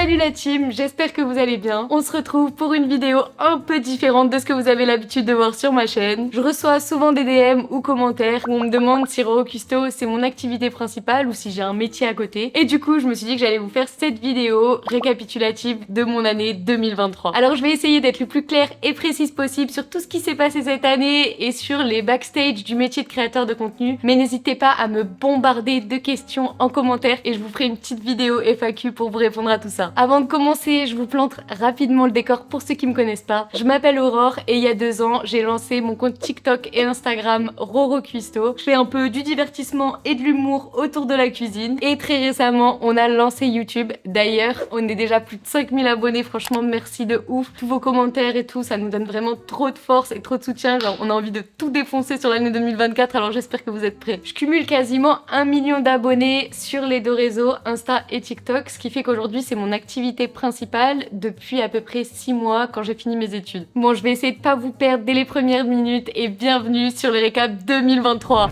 Salut la team, j'espère que vous allez bien. On se retrouve pour une vidéo un peu différente de ce que vous avez l'habitude de voir sur ma chaîne. Je reçois souvent des DM ou commentaires où on me demande si Roro Custo c'est mon activité principale ou si j'ai un métier à côté. Et du coup, je me suis dit que j'allais vous faire cette vidéo récapitulative de mon année 2023. Alors je vais essayer d'être le plus claire et précise possible sur tout ce qui s'est passé cette année et sur les backstage du métier de créateur de contenu. Mais n'hésitez pas à me bombarder de questions en commentaire et je vous ferai une petite vidéo FAQ pour vous répondre à tout ça. Avant de commencer, je vous plante rapidement le décor pour ceux qui me connaissent pas. Je m'appelle Aurore et il y a 2 ans, j'ai lancé mon compte TikTok et Instagram Roro Custo. Je fais un peu du divertissement et de l'humour autour de la cuisine. Et très récemment, on a lancé YouTube. D'ailleurs, on est déjà plus de 5000 abonnés. Franchement, merci de ouf. Tous vos commentaires et tout, ça nous donne vraiment trop de force et trop de soutien. Genre, on a envie de tout défoncer sur l'année 2024, alors j'espère que vous êtes prêts. Je cumule quasiment 1 million d'abonnés sur les 2 réseaux, Insta et TikTok, ce qui fait qu'aujourd'hui, c'est mon activité principale depuis à peu près 6 mois quand j'ai fini mes études. Bon, je vais essayer de pas vous perdre dès les premières minutes et bienvenue sur le récap 2023.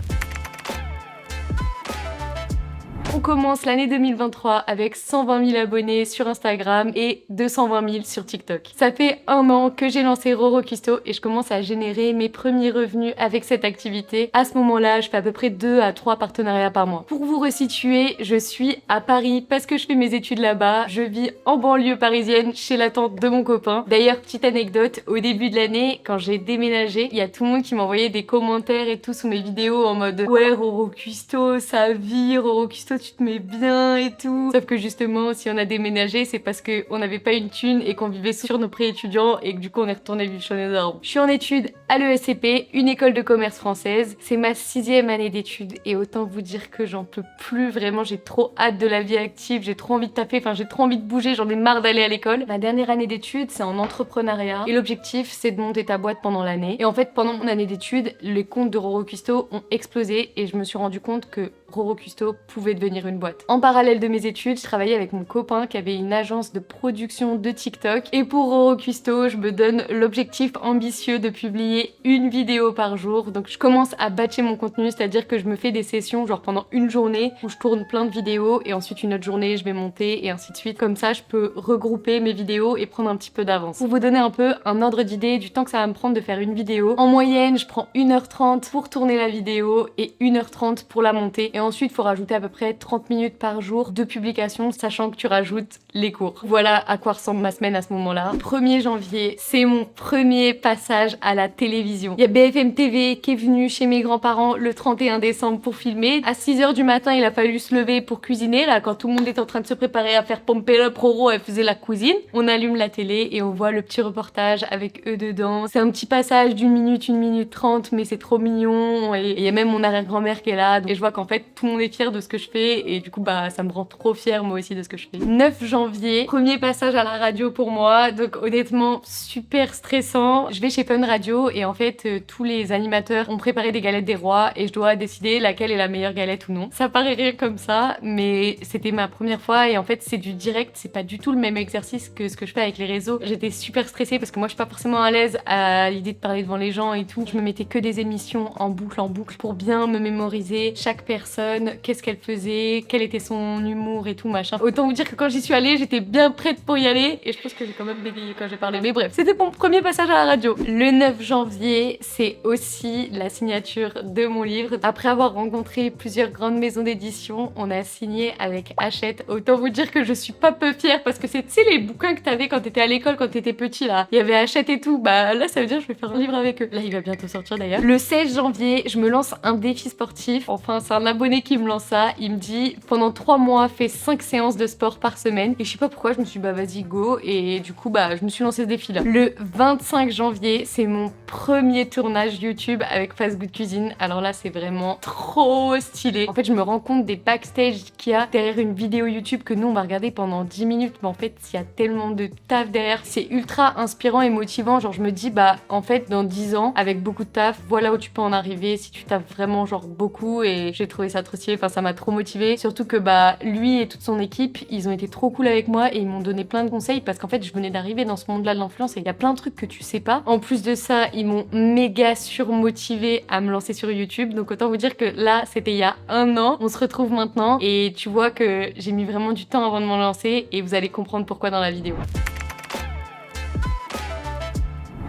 On commence l'année 2023 avec 120 000 abonnés sur Instagram et 220 000 sur TikTok. Ça fait 1 an que j'ai lancé Roro Custo et je commence à générer mes premiers revenus avec cette activité. À ce moment-là, je fais à peu près 2 à 3 partenariats par mois. Pour vous resituer, je suis à Paris parce que je fais mes études là-bas. Je vis en banlieue parisienne chez la tante de mon copain. D'ailleurs, petite anecdote, au début de l'année, quand j'ai déménagé, il y a tout le monde qui m'envoyait des commentaires et tout sous mes vidéos en mode « Ouais, Roro Custo, ça vit, Roro Custo, tu te mets bien et tout ». Sauf que justement, si on a déménagé, c'est parce qu'on n'avait pas une thune et qu'on vivait sur nos prêts étudiants et que du coup, on est retourné vivre chez nos arbres. Je suis en études à l'ESCP, une école de commerce française. C'est ma 6e année d'études et autant vous dire que j'en peux plus. Vraiment, j'ai trop hâte de la vie active, j'ai trop envie de taffer, enfin j'ai trop envie de bouger, j'en ai marre d'aller à l'école. Ma dernière année d'études, c'est en entrepreneuriat et l'objectif, c'est de monter ta boîte pendant l'année. Et en fait, pendant mon année d'études, les comptes de Roro Custo ont explosé et je me suis rendu compte que Roro Custo pouvait devenir une boîte. En parallèle de mes études, je travaillais avec mon copain qui avait une agence de production de TikTok. Et pour Roro Custo, je me donne l'objectif ambitieux de publier une vidéo par jour. Donc je commence à batcher mon contenu, c'est-à-dire que je me fais des sessions genre pendant une journée où je tourne plein de vidéos et ensuite une autre journée je vais monter et ainsi de suite. Comme ça, je peux regrouper mes vidéos et prendre un petit peu d'avance. Pour vous donner un peu un ordre d'idée du temps que ça va me prendre de faire une vidéo, en moyenne, je prends 1h30 pour tourner la vidéo et 1h30 pour la monter. Et ensuite, il faut rajouter à peu près 30 minutes par jour de publication, sachant que tu rajoutes les cours. Voilà à quoi ressemble ma semaine à ce moment-là. 1er janvier, c'est mon premier passage à la télévision. Il y a BFM TV qui est venu chez mes grands-parents le 31 décembre pour filmer. À 6h du matin, il a fallu se lever pour cuisiner. Là, quand tout le monde était en train de se préparer à faire pomper le Roro, elle faisait la cuisine. On allume la télé et on voit le petit reportage avec eux dedans. C'est un petit passage d'1 minute, 1 minute 30, mais c'est trop mignon. Et il y a même mon arrière-grand-mère qui est là. Et je vois qu'en fait, tout le monde est fier de ce que je fais et du coup bah ça me rend trop fière moi aussi de ce que je fais. 9 janvier, premier passage à la radio pour moi, donc honnêtement super stressant. Je vais chez Fun Radio et en fait tous les animateurs ont préparé des galettes des rois et je dois décider laquelle est la meilleure galette ou non. Ça paraît rien comme ça, mais c'était ma première fois et en fait c'est du direct, c'est pas du tout le même exercice que ce que je fais avec les réseaux. J'étais super stressée parce que moi je suis pas forcément à l'aise à l'idée de parler devant les gens et tout. Je me mettais que des émissions en boucle pour bien me mémoriser chaque personne, qu'est-ce qu'elle faisait, quel était son humour et tout machin. Autant vous dire que quand j'y suis allée, j'étais bien prête pour y aller et je pense que j'ai quand même bégayé quand j'ai parlé. Mais bref, c'était mon premier passage à la radio. Le 9 janvier, c'est aussi la signature de mon livre. Après avoir rencontré plusieurs grandes maisons d'édition, on a signé avec Hachette. Autant vous dire que je suis pas peu fière parce que c'est, tu sais, les bouquins que t'avais quand t'étais à l'école, quand t'étais petit là. Il y avait Hachette et tout. Bah là, ça veut dire que je vais faire un livre avec eux. Là, il va bientôt sortir d'ailleurs. Le 16 janvier, je me lance un défi sportif. Enfin, c'est un abonné qui me lance ça. Il me dit, pendant 3 mois, fais 5 séances de sport par semaine. Et je sais pas pourquoi, je me suis dit, bah vas-y, go. Et du coup, bah je me suis lancé ce défi là. Le 25 janvier, c'est mon premier tournage YouTube avec Fast Good Cuisine. Alors là, c'est vraiment trop stylé. En fait, je me rends compte des backstage qu'il y a derrière une vidéo YouTube que nous, on va regarder pendant 10 minutes. Mais en fait, il y a tellement de taf derrière. C'est ultra inspirant et motivant. Genre, je me dis, bah en fait, dans 10 ans, avec beaucoup de taf, voilà où tu peux en arriver si tu taffes vraiment genre beaucoup. Et j'ai trouvé ça trop stylé, enfin ça m'a trop motivée. Surtout que bah lui et toute son équipe, ils ont été trop cool avec moi et ils m'ont donné plein de conseils parce qu'en fait je venais d'arriver dans ce monde-là de l'influence et il y a plein de trucs que tu sais pas. En plus de ça, ils m'ont méga surmotivée à me lancer sur YouTube. Donc autant vous dire que là, c'était il y a 1 an. On se retrouve maintenant et tu vois que j'ai mis vraiment du temps avant de m'en lancer et vous allez comprendre pourquoi dans la vidéo.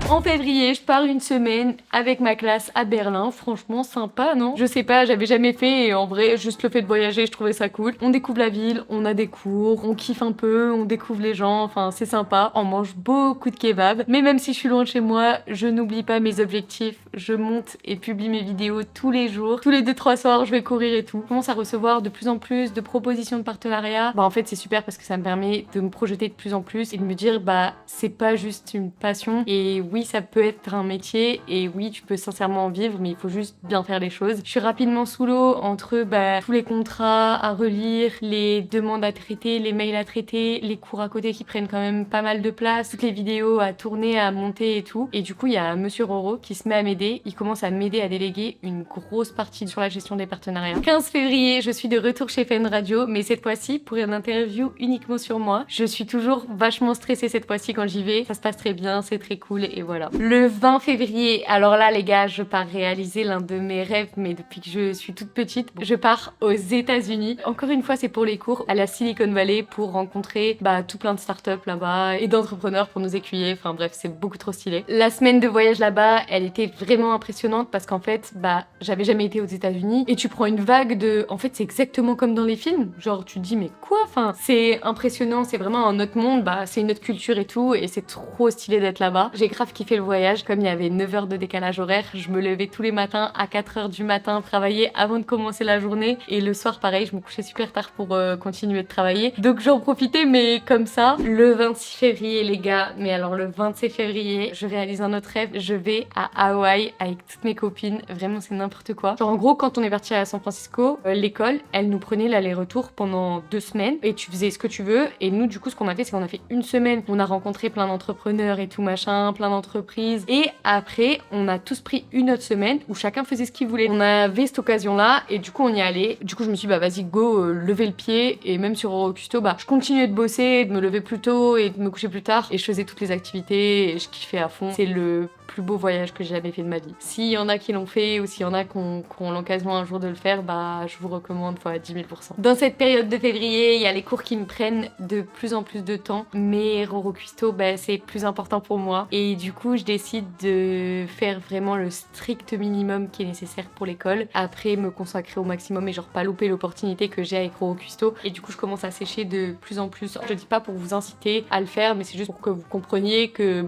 En février, je pars une semaine avec ma classe à Berlin. Franchement, sympa, non? Je sais pas, j'avais jamais fait et en vrai, juste le fait de voyager, je trouvais ça cool. On découvre la ville, on a des cours, on kiffe un peu, on découvre les gens, enfin, c'est sympa. On mange beaucoup de kebab. Mais même si je suis loin de chez moi, je n'oublie pas mes objectifs. Je monte et publie mes vidéos tous les jours. Tous les 2-3 soirs, je vais courir et tout. Je commence à recevoir de plus en plus de propositions de partenariat. Bah, en fait, c'est super parce que ça me permet de me projeter de plus en plus et de me dire, bah, c'est pas juste une passion. Et oui, ça peut être un métier et oui, tu peux sincèrement en vivre, mais il faut juste bien faire les choses. Je suis rapidement sous l'eau entre tous les contrats à relire, les demandes à traiter, les mails à traiter, les cours à côté qui prennent quand même pas mal de place, toutes les vidéos à tourner, à monter et tout. Et du coup, il y a Monsieur Roro qui se met à m'aider. Il commence à m'aider à déléguer une grosse partie sur la gestion des partenariats. 15 février, je suis de retour chez Fun Radio, mais cette fois-ci pour une interview uniquement sur moi. Je suis toujours vachement stressée cette fois-ci quand j'y vais. Ça se passe très bien, c'est très cool et voilà. Le 20 février, alors là les gars, je pars réaliser l'un de mes rêves, mais depuis que je suis toute petite, je pars aux États-Unis. Encore une fois, c'est pour les cours à la Silicon Valley pour rencontrer tout plein de startups là-bas et d'entrepreneurs pour nous écuyer. Enfin bref, c'est beaucoup trop stylé. La semaine de voyage là-bas, elle était vraiment impressionnante parce qu'en fait, j'avais jamais été aux États-Unis et tu prends une vague de... En fait, c'est exactement comme dans les films. Genre, tu te dis, mais quoi? Enfin, c'est impressionnant, c'est vraiment un autre monde, c'est une autre culture et tout, et c'est trop stylé d'être là-bas. J'ai grave kiffé le voyage. Comme il y avait 9 heures de décalage horaire, je me levais tous les matins à 4 heures du matin, travailler avant de commencer la journée. Et le soir, pareil, je me couchais super tard pour continuer de travailler. Donc j'en profitais, mais comme ça. Le 26 février, les gars, mais alors le 26 février, je réalise un autre rêve. Je vais à Hawaï avec toutes mes copines. Vraiment, c'est n'importe quoi. Genre, en gros, quand on est parti à San Francisco, l'école, elle nous prenait l'aller-retour pendant 2 semaines. Et tu faisais ce que tu veux. Et nous, du coup, ce qu'on a fait, c'est qu'on a fait une semaine. On a rencontré plein d'entrepreneurs et tout machin, plein d'entreprises. Et après, on a tous pris une autre semaine où chacun faisait ce qu'il voulait. On avait cette occasion-là et du coup, on y allait. Du coup, je me suis dit, vas-y, go, lever le pied. Et même sur Eurocusto, je continuais de bosser, de me lever plus tôt et de me coucher plus tard. Et je faisais toutes les activités et je kiffais à fond. C'est le plus beau voyage que j'ai jamais fait de ma vie. S'il y en a qui l'ont fait ou s'il y en a qui ont l'occasion un jour de le faire, je vous recommande fois 10 000%. Dans cette période de février, il y a les cours qui me prennent de plus en plus de temps. Mais Rorocusto, c'est plus important pour moi. Et du coup, je décide de faire vraiment le strict minimum qui est nécessaire pour l'école. Après, me consacrer au maximum et genre pas louper l'opportunité que j'ai avec Rorocusto. Et du coup, je commence à sécher de plus en plus. Je dis pas pour vous inciter à le faire, mais c'est juste pour que vous compreniez que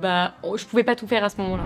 je pouvais pas tout faire à ce moment-là.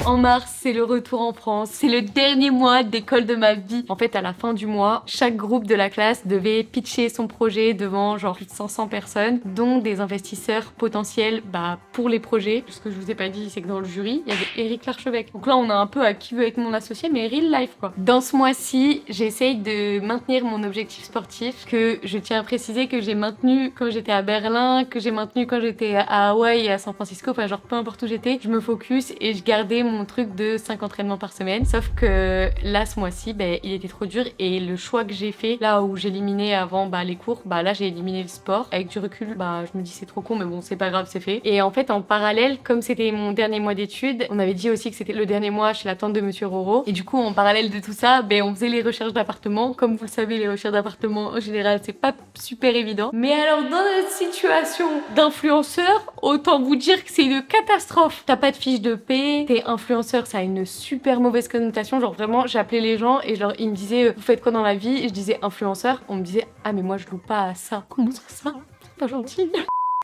En mars, c'est le retour en France. C'est le dernier mois d'école de ma vie. En fait, à la fin du mois, chaque groupe de la classe devait pitcher son projet devant genre plus de 500 personnes, dont des investisseurs potentiels pour les projets. Ce que je vous ai pas dit, c'est que dans le jury, il y avait Eric Larchevêque. Donc là, on a un peu à qui veut être mon associé, mais real life quoi. Dans ce mois-ci, j'essaye de maintenir mon objectif sportif que je tiens à préciser que j'ai maintenu quand j'étais à Berlin, que j'ai maintenu quand j'étais à Hawaï et à San Francisco. Enfin, genre peu importe où j'étais, je me focus et je gardais mon truc de 5 entraînements par semaine. Sauf que là, ce mois-ci, il était trop dur et le choix que j'ai fait, là où j'éliminais avant les cours, là j'ai éliminé le sport. Avec du recul, je me dis c'est trop con, mais bon, c'est pas grave, c'est fait. Et en fait, en parallèle, comme c'était mon dernier mois d'études, on avait dit aussi que c'était le dernier mois chez la tante de Monsieur Roro. Et du coup, en parallèle de tout ça, on faisait les recherches d'appartements. Comme vous le savez, les recherches d'appartements, en général, c'est pas super évident. Mais alors, dans notre situation d'influenceur, autant vous dire que c'est une catastrophe. T'as pas de fiche de paie, t'es influenceur, ça a une super mauvaise connotation. Genre vraiment, j'appelais les gens et ils me disaient vous faites quoi dans la vie? Et je disais influenceur. On me disait ah mais moi je loue pas à ça. Comment ça? Pas gentil.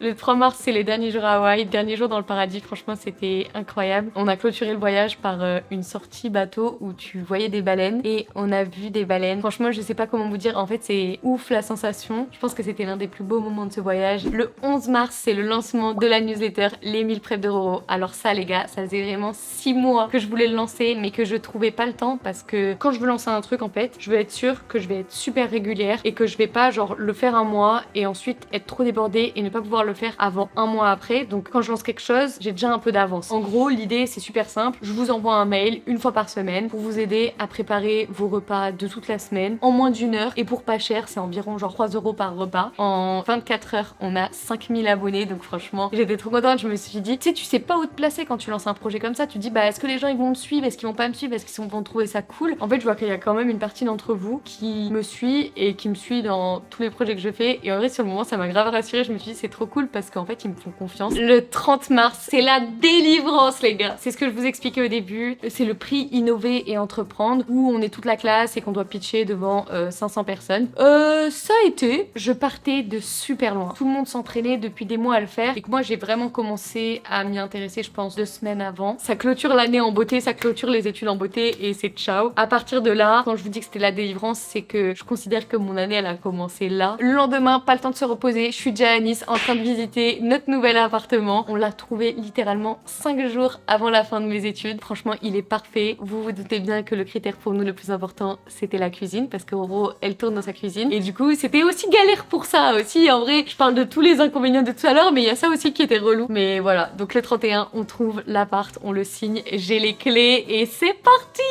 Le 3 mars, c'est les derniers jours à Hawaï, dernier jour dans le paradis, franchement c'était incroyable. On a clôturé le voyage par une sortie bateau où tu voyais des baleines et on a vu des baleines. Franchement, je sais pas comment vous dire, en fait c'est ouf la sensation. Je pense que c'était l'un des plus beaux moments de ce voyage. Le 11 mars, c'est le lancement de la newsletter Les 1000 Preps de Roro. Alors ça les gars, ça faisait vraiment 6 mois que je voulais le lancer mais que je trouvais pas le temps parce que quand je veux lancer un truc en fait, je veux être sûre que je vais être super régulière et que je vais pas genre le faire un mois et ensuite être trop débordée et ne pas pouvoir le faire avant un mois après. Donc quand je lance quelque chose, j'ai déjà un peu d'avance. En gros, l'idée c'est super simple. Je vous envoie un mail une fois par semaine pour vous aider à préparer vos repas de toute la semaine en moins d'1 heure. Et pour pas cher, c'est environ genre 3 € par repas. En 24 heures, on a 5000 abonnés. Donc franchement, j'étais trop contente. Je me suis dit, tu sais, tu sais pas où te placer quand tu lances un projet comme ça. Tu te dis, bah est-ce que les gens ils vont me suivre? Est-ce qu'ils vont pas me suivre? Est-ce qu'ils vont trouver ça cool? En fait, je vois qu'il y a quand même une partie d'entre vous qui me suit et qui me suit dans tous les projets que je fais. Et en vrai, sur le moment, ça m'a grave rassurée. Je me suis dit, c'est trop cool parce qu'en fait, ils me font confiance. Le 30 mars, c'est la délivrance, les gars. C'est ce que je vous expliquais au début. C'est le prix Innover et Entreprendre où on est toute la classe et qu'on doit pitcher devant 500 personnes. Ça a été. Je partais de super loin. Tout le monde s'entraînait depuis des mois à le faire et que moi, j'ai vraiment commencé à m'y intéresser, je pense, 2 semaines avant. Ça clôture l'année en beauté, ça clôture les études en beauté et c'est ciao. À partir de là, quand je vous dis que c'était la délivrance, c'est que je considère que mon année, elle a commencé là. Le lendemain, pas le temps de se reposer, je suis déjà à Nice en train de visiter notre nouvel appartement. On l'a trouvé littéralement 5 jours avant la fin de mes études. Franchement, il est parfait. Vous vous doutez bien que le critère pour nous le plus important, c'était la cuisine parce que Roro, elle tourne dans sa cuisine. Et du coup, c'était aussi galère pour ça aussi. En vrai, je parle de tous les inconvénients de tout à l'heure, mais il y a ça aussi qui était relou. Mais voilà, donc le 31, on trouve l'appart, on le signe, j'ai les clés et c'est parti.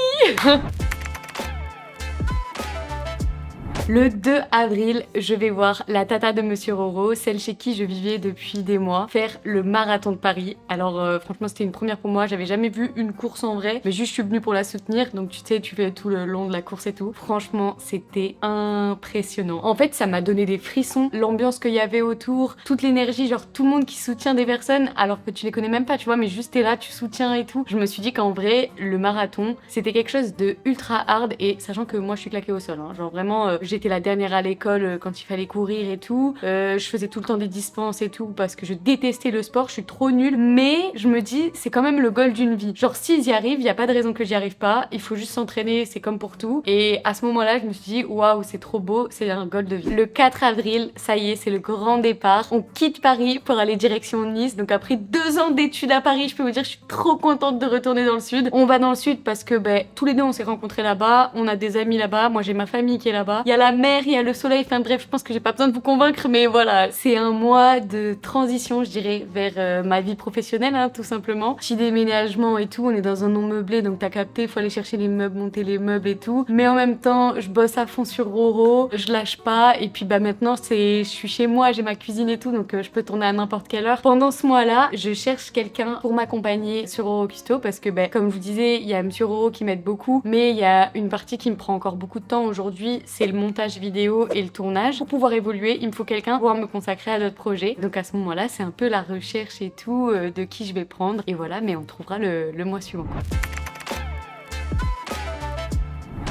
Le 2 avril, je vais voir la tata de Monsieur Roro, celle chez qui je vivais depuis des mois, faire le marathon de Paris. Alors franchement, c'était une première pour moi, j'avais jamais vu une course en vrai, mais juste je suis venue pour la soutenir, donc tu sais, tu fais tout le long de la course et tout. Franchement, c'était impressionnant. En fait, ça m'a donné des frissons, l'ambiance qu'il y avait autour, toute l'énergie, genre tout le monde qui soutient des personnes, alors que tu les connais même pas, tu vois, mais juste t'es là, tu soutiens et tout. Je me suis dit qu'en vrai, le marathon, c'était quelque chose de ultra hard, et sachant que moi, je suis claquée au sol, hein, genre vraiment, j'étais la dernière à l'école quand il fallait courir et tout. Je faisais tout le temps des dispenses et tout parce que je détestais le sport, je suis trop nulle. Mais je me dis, c'est quand même le goal d'une vie. Genre, s'ils y arrivent, il y a pas de raison que j'y arrive pas. Il faut juste s'entraîner, c'est comme pour tout. Et à ce moment-là, je me suis dit, waouh, c'est trop beau, c'est un goal de vie. Le 4 avril, ça y est, c'est le grand départ. On quitte Paris pour aller direction Nice. Donc après 2 ans d'études à Paris, je peux vous dire, je suis trop contente de retourner dans le sud. On va dans le sud parce que tous les deux, on s'est rencontrés là-bas. On a des amis là-bas. Moi, j'ai ma famille qui est là-bas. Il y a la mer, il y a le soleil, enfin bref, je pense que j'ai pas besoin de vous convaincre, mais voilà, c'est un mois de transition, je dirais, vers ma vie professionnelle, hein, tout simplement. Petit déménagement et tout, on est dans un non meublé, donc t'as capté, il faut aller chercher les meubles, monter les meubles et tout. Mais en même temps, je bosse à fond sur Roro, je lâche pas, et puis maintenant, je suis chez moi, j'ai ma cuisine et tout, donc je peux tourner à n'importe quelle heure. Pendant ce mois-là, je cherche quelqu'un pour m'accompagner sur Roro Custo, parce que comme je vous disais, il y a Monsieur Roro qui m'aide beaucoup, mais il y a une partie qui me prend encore beaucoup de temps aujourd'hui, c'est le montage vidéo et le tournage. Pour pouvoir évoluer, il me faut quelqu'un pour pouvoir me consacrer à d'autres projets. Donc à ce moment-là, c'est un peu la recherche et tout de qui je vais prendre. Et voilà, mais on trouvera le mois suivant.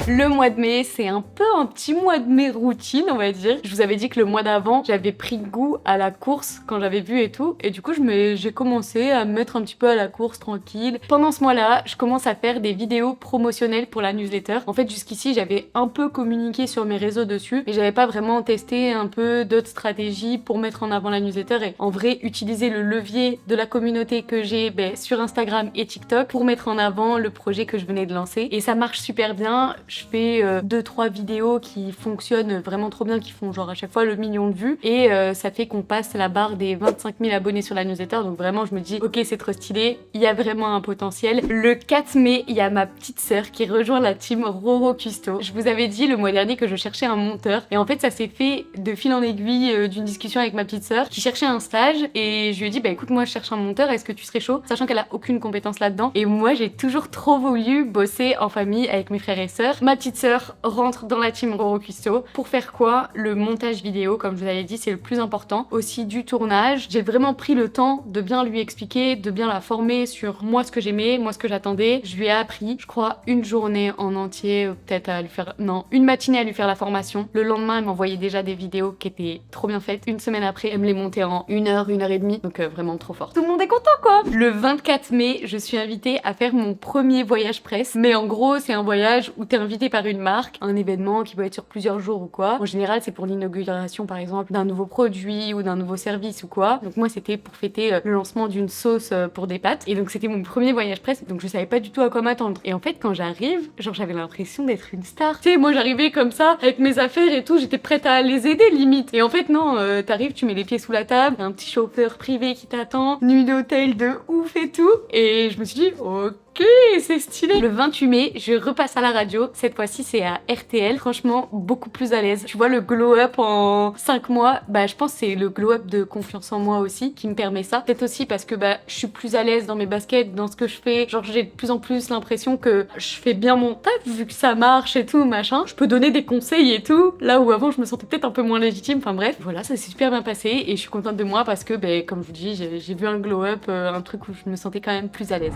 Le mois de mai, c'est un peu un petit mois de mai routine, on va dire. Je vous avais dit que le mois d'avant, j'avais pris goût à la course quand j'avais vu et tout. Et du coup, j'ai commencé à me mettre un petit peu à la course tranquille. Pendant ce mois-là, je commence à faire des vidéos promotionnelles pour la newsletter. En fait, jusqu'ici, j'avais un peu communiqué sur mes réseaux dessus, mais j'avais pas vraiment testé un peu d'autres stratégies pour mettre en avant la newsletter et en vrai, utiliser le levier de la communauté que j'ai sur Instagram et TikTok pour mettre en avant le projet que je venais de lancer. Et ça marche super bien. Je fais 2-3 vidéos qui fonctionnent vraiment trop bien, qui font genre à chaque fois le million de vues et ça fait qu'on passe la barre des 25 000 abonnés sur la newsletter, donc vraiment je me dis ok, c'est trop stylé, il y a vraiment un potentiel. Le 4 mai, il y a ma petite sœur qui rejoint la team Roro Custo. Je vous avais dit le mois dernier que je cherchais un monteur et en fait ça s'est fait de fil en aiguille d'une discussion avec ma petite sœur qui cherchait un stage et je lui ai dit écoute, moi je cherche un monteur, est-ce que tu serais chaud, sachant qu'elle a aucune compétence là-dedans. Et moi j'ai toujours trop voulu bosser en famille avec mes frères et sœurs. Ma petite sœur rentre dans la team Roro Custo pour faire quoi? Le montage vidéo, comme je vous avais dit, c'est le plus important. Aussi du tournage. J'ai vraiment pris le temps de bien lui expliquer, de bien la former sur moi ce que j'aimais, moi ce que j'attendais. Je lui ai appris, je crois, une journée en entier, peut-être à lui faire... Non, une matinée à lui faire la formation. Le lendemain, elle m'envoyait déjà des vidéos qui étaient trop bien faites. Une semaine après, elle me les montait en 1 heure, 1 heure et demie. Donc vraiment trop fort. Tout le monde est content quoi! Le 24 mai, je suis invitée à faire mon premier voyage presse. Mais en gros, c'est un voyage où t'es invité par une marque, un événement qui peut être sur plusieurs jours ou quoi. En général, c'est pour l'inauguration par exemple d'un nouveau produit ou d'un nouveau service ou quoi. Donc moi c'était pour fêter le lancement d'une sauce pour des pâtes. Et donc c'était mon premier voyage presse, donc je savais pas du tout à quoi m'attendre. Et en fait quand j'arrive, genre j'avais l'impression d'être une star. Tu sais, moi j'arrivais comme ça avec mes affaires et tout, j'étais prête à les aider limite. Et en fait non, t'arrives, tu mets les pieds sous la table, un petit chauffeur privé qui t'attend, nuit d'hôtel de ouf et tout. Et je me suis dit ok, c'est stylé. Le 28 mai, je repasse à la radio. Cette fois-ci, c'est à RTL. Franchement, beaucoup plus à l'aise. Tu vois, le glow-up en 5 mois, bah, je pense que c'est le glow-up de confiance en moi aussi qui me permet ça. Peut-être aussi parce que bah, je suis plus à l'aise dans mes baskets, dans ce que je fais. Genre, j'ai de plus en plus l'impression que je fais bien mon taf vu que ça marche et tout, machin. Je peux donner des conseils et tout. Là où avant, je me sentais peut-être un peu moins légitime. Enfin bref, voilà, ça s'est super bien passé et je suis contente de moi parce que, bah, comme je vous dis, j'ai vu un glow-up, un truc où je me sentais quand même plus à l'aise.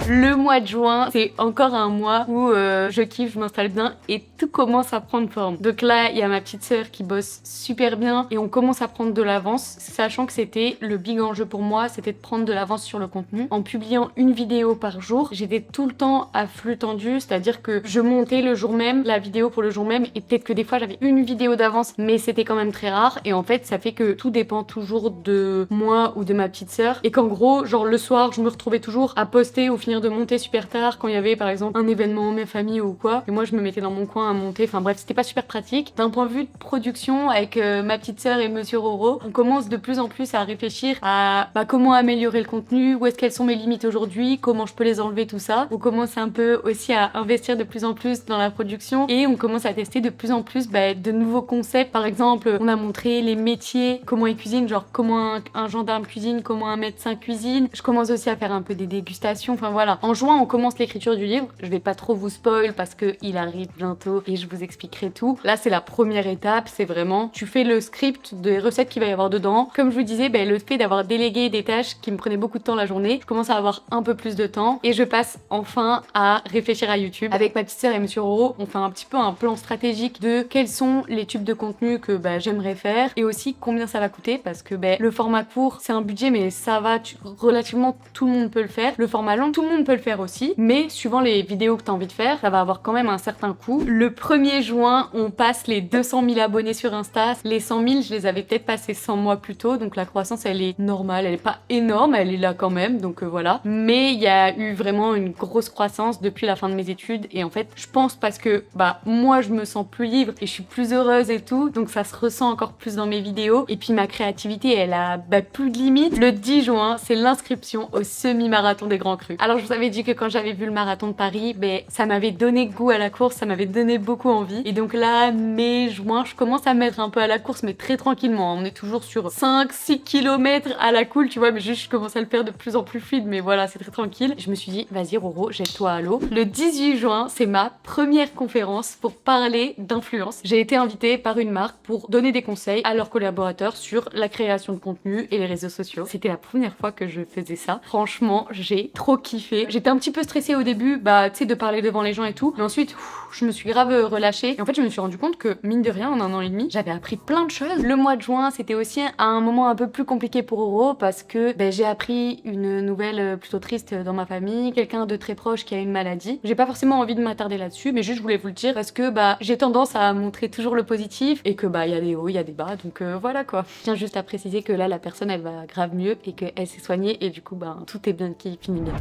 Le mois de juin, c'est encore un mois où je kiffe, je m'installe bien et tout commence à prendre forme. Donc là, il y a ma petite sœur qui bosse super bien et on commence à prendre de l'avance, sachant que c'était le big enjeu pour moi, c'était de prendre de l'avance sur le contenu. En publiant une vidéo par jour, j'étais tout le temps à flux tendu, c'est-à-dire que je montais le jour même, la vidéo pour le jour même, et peut-être que des fois j'avais une vidéo d'avance, mais c'était quand même très rare. Et en fait, ça fait que tout dépend toujours de moi ou de ma petite sœur, et qu'en gros, genre le soir, je me retrouvais toujours à poster au final de monter super tard quand il y avait par exemple un événement, mes familles ou quoi, et moi je me mettais dans mon coin à monter. Enfin bref, c'était pas super pratique. D'un point de vue de production, avec ma petite sœur et monsieur Roro, on commence de plus en plus à réfléchir à comment améliorer le contenu, où est-ce qu'elles sont mes limites aujourd'hui, comment je peux les enlever, tout ça. On commence un peu aussi à investir de plus en plus dans la production et on commence à tester de plus en plus de nouveaux concepts. Par exemple, on a montré les métiers, comment ils cuisinent, genre comment un gendarme cuisine, comment un médecin cuisine. Je commence aussi à faire un peu des dégustations, enfin voilà. En juin, on commence l'écriture du livre. Je vais pas trop vous spoil parce que il arrive bientôt et je vous expliquerai tout. Là, c'est la première étape, c'est vraiment, tu fais le script des recettes qu'il va y avoir dedans. Comme je vous disais, le fait d'avoir délégué des tâches qui me prenaient beaucoup de temps la journée, je commence à avoir un peu plus de temps et je passe enfin à réfléchir à YouTube. Avec ma petite sœur et monsieur Roro, on fait un petit peu un plan stratégique de quels sont les tubes de contenu que j'aimerais faire et aussi combien ça va coûter parce que le format court, c'est un budget mais ça va, relativement tout le monde peut le faire. Le format long, tout le monde peut le faire aussi, mais suivant les vidéos que tu as envie de faire, ça va avoir quand même un certain coût. Le 1er juin, on passe les 200 000 abonnés sur Insta. Les 100 000, je les avais peut-être passés 100 mois plus tôt, donc la croissance, elle est normale, elle est pas énorme, elle est là quand même, donc voilà. Mais il y a eu vraiment une grosse croissance depuis la fin de mes études, et en fait, je pense parce que moi, je me sens plus libre et je suis plus heureuse et tout, donc ça se ressent encore plus dans mes vidéos, et puis ma créativité, elle a plus de limites. Le 10 juin, c'est l'inscription au semi-marathon des Grands Crus. Alors, je vous avais dit que quand j'avais vu le marathon de Paris, ça m'avait donné goût à la course, ça m'avait donné beaucoup envie. Et donc là, mai, juin, je commence à me mettre un peu à la course, mais très tranquillement. On est toujours sur 5-6 km à la cool, tu vois, mais juste je commence à le faire de plus en plus fluide, mais voilà, c'est très tranquille. Je me suis dit, vas-y Roro, jette-toi à l'eau. Le 18 juin, c'est ma première conférence pour parler d'influence. J'ai été invitée par une marque pour donner des conseils à leurs collaborateurs sur la création de contenu et les réseaux sociaux. C'était la première fois que je faisais ça. Franchement, j'ai trop kiffé. J'étais un petit peu stressée au début, tu sais, de parler devant les gens et tout. Mais ensuite, je me suis grave relâchée. Et en fait, je me suis rendu compte que, mine de rien, en 1 an et demi, j'avais appris plein de choses. Le mois de juin, c'était aussi un moment un peu plus compliqué pour Roro parce que j'ai appris une nouvelle plutôt triste dans ma famille. Quelqu'un de très proche qui a une maladie. J'ai pas forcément envie de m'attarder là-dessus, mais juste je voulais vous le dire parce que j'ai tendance à montrer toujours le positif et que il y a des hauts, il y a des bas. Donc voilà quoi. Je tiens juste à préciser que là, la personne, elle va grave mieux et qu'elle s'est soignée et du coup, tout est bien qui finit bien.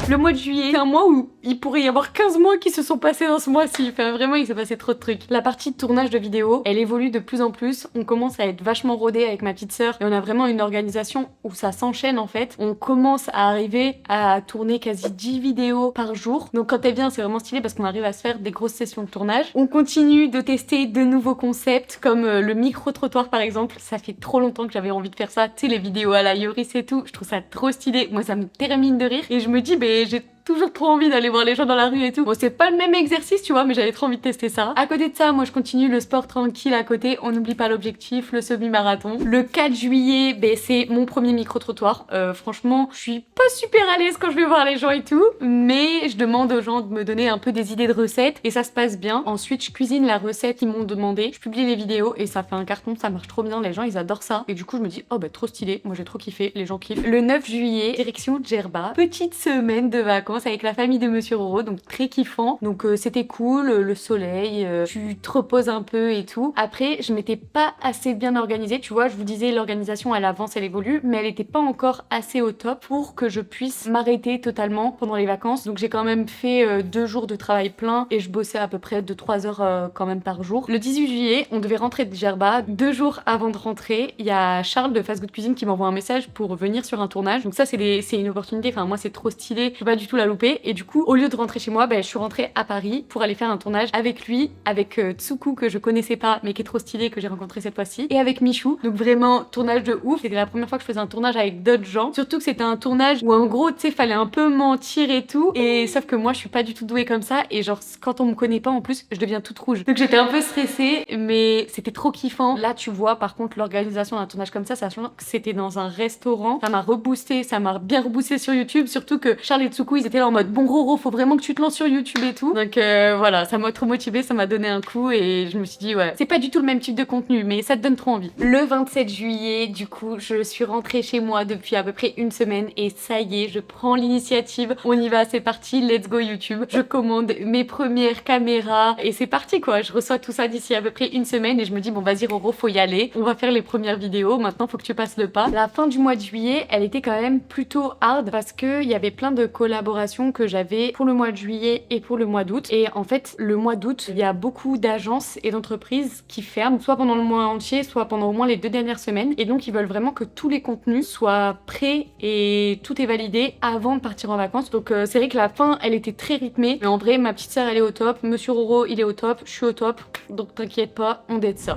Le mois de juillet, c'est un mois où il pourrait y avoir 15 mois qui se sont passés dans ce mois-ci. Enfin, vraiment, il s'est passé trop de trucs. La partie de tournage de vidéos, elle évolue de plus en plus. On commence à être vachement rodé avec ma petite sœur et on a vraiment une organisation où ça s'enchaîne en fait. On commence à arriver à tourner quasi 10 vidéos par jour. Donc quand elle vient, c'est vraiment stylé parce qu'on arrive à se faire des grosses sessions de tournage. On continue de tester de nouveaux concepts comme le micro-trottoir par exemple. Ça fait trop longtemps que j'avais envie de faire ça. Tu sais, les vidéos à la Yoris et tout. Je trouve ça trop stylé. Moi, ça me termine de rire et je me dis, j'ai toujours trop envie d'aller voir les gens dans la rue et tout. Bon, c'est pas le même exercice, tu vois, mais j'avais trop envie de tester ça. À côté de ça, moi, je continue le sport tranquille à côté. On n'oublie pas l'objectif, le semi-marathon. Le 4 juillet, c'est mon premier micro-trottoir. Franchement, je suis pas super à l'aise quand je vais voir les gens et tout, mais je demande aux gens de me donner un peu des idées de recettes et ça se passe bien. Ensuite, je cuisine la recette qu'ils m'ont demandé. Je publie les vidéos et ça fait un carton, ça marche trop bien. Les gens, ils adorent ça. Et du coup, je me dis, trop stylé. Moi, j'ai trop kiffé. Les gens kiffent. Le 9 juillet, direction Djerba. Petite semaine de vacances. commence avec la famille de Monsieur Roro, donc très kiffant. Donc c'était cool, le soleil, tu te reposes un peu et tout. Après, je m'étais pas assez bien organisée, tu vois, je vous disais l'organisation elle avance, elle évolue, mais elle était pas encore assez au top pour que je puisse m'arrêter totalement pendant les vacances. Donc j'ai quand même fait 2 jours de travail plein et je bossais à peu près 2-3 heures quand même par jour. Le 18 juillet, on devait rentrer de Djerba. 2 jours avant de rentrer, il y a Charles de Fast Good Cuisine qui m'envoie un message pour venir sur un tournage. Donc ça c'est une opportunité, enfin moi c'est trop stylé, je peux pas du tout la louper. Et du coup, au lieu de rentrer chez moi, je suis rentrée à Paris pour aller faire un tournage avec lui, avec Tsuku que je connaissais pas mais qui est trop stylé, que j'ai rencontré cette fois-ci, et avec Michou. Donc vraiment tournage de ouf. C'était la première fois que je faisais un tournage avec d'autres gens. Surtout que c'était un tournage où en gros, tu sais, fallait un peu mentir et tout. Et sauf que moi, je suis pas du tout douée comme ça. Et genre, quand on me connaît pas en plus, je deviens toute rouge. Donc j'étais un peu stressée, mais c'était trop kiffant. Là, tu vois, par contre, l'organisation d'un tournage comme ça, sachant que c'était dans un restaurant, ça m'a reboosté, ça m'a bien reboosté sur YouTube. Surtout que Charles et Tsuku, ils étaient là en mode bon Roro, faut vraiment que tu te lances sur YouTube et tout. Donc voilà, ça m'a trop motivée, ça m'a donné un coup et je me suis dit ouais, c'est pas du tout le même type de contenu, mais ça te donne trop envie. Le 27 juillet, du coup, je suis rentrée chez moi depuis à peu près une semaine et ça y est, je prends l'initiative. On y va, c'est parti, let's go YouTube. Je commande mes premières caméras et c'est parti quoi. Je reçois tout ça d'ici à peu près une semaine et je me dis bon vas-y Roro, faut y aller. On va faire les premières vidéos, maintenant faut que tu passes le pas. La fin du mois de juillet, elle était quand même plutôt hard parce que il y avait plein de collaborations que j'avais pour le mois de juillet et pour le mois d'août. Et en fait, le mois d'août, il y a beaucoup d'agences et d'entreprises qui ferment, soit pendant le mois entier, soit pendant au moins les 2 dernières semaines. Et donc ils veulent vraiment que tous les contenus soient prêts et tout est validé avant de partir en vacances. Donc c'est vrai que la fin, elle était très rythmée. Mais en vrai, ma petite sœur, elle est au top. Monsieur Roro, il est au top. Je suis au top. Donc t'inquiète pas, on date ça.